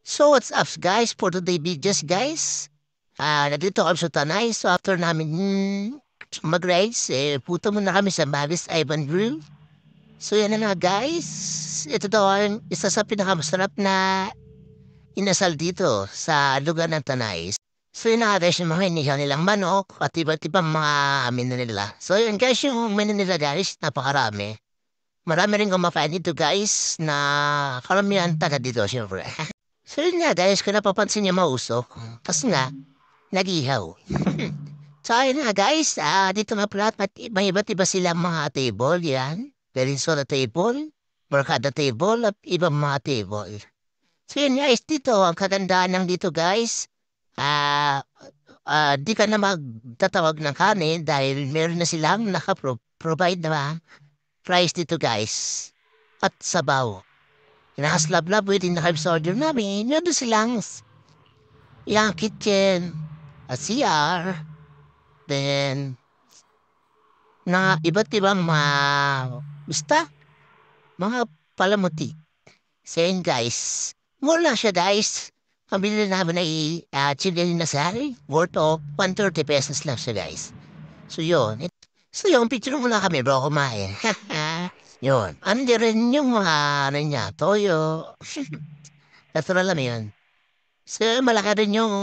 So what's up guys for today videos guys? Nandito kami sa Tanay. So after namin mag-rides, puto muna kami sa Mavis Ivan Grill. So yan na nga guys. Ito daw ang isa sa pinakamasarap na inasal dito sa lugar ng Tanay. So yun na nga guys, yung mga inihaw nilang manok at iba't ibang mga amin na nila. So yun guys, yung menu nila guys, napakarami. Marami rin kumakain dito guys na karamihan taga dito syempre. So yun nga guys, kung napapansin niyo mausok, kasi nga, nag-ihaw. So ayun nga guys, dito nga pala, may iba't iba silang mga table, yan. Peninsula table, Mercado table, at ibang mga table. So yun guys, dito, ang kagandaan ng dito guys, di ka na magtatawag ng kanin dahil meron na silang naka-provide na price dito guys. At sabaw. Nakaslablab within the Hives order namin. Yun doon silang yung kitchen, a CR, then na iba't ibang basta, mga palamuti. So yun guys, mura lang siya guys. Pabili namin ay chicken na sari, worth of 130 pesos lang siya guys. So yun, so yun, picture muna kami bro kumain. Yun, andi rin yung mga ano niya, toyo. Natural lang yun. So, malaki rin yung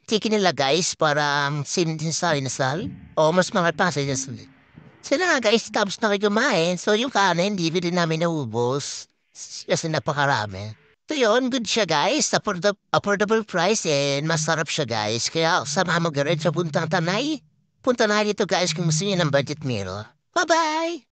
tiki nila guys para sinisal inasal. O mas mga pa sa inasal. So na nga guys, tapos na kayo kumain. So yung kanin, hindi rin namin naubos. Kasi napakarami. So yun, good siya guys. Affordable price and masarap siya guys. Kaya sama mo garin sa puntang Tanay. Punta na dito guys kung gusto niyo ng budget meal. Bye-bye!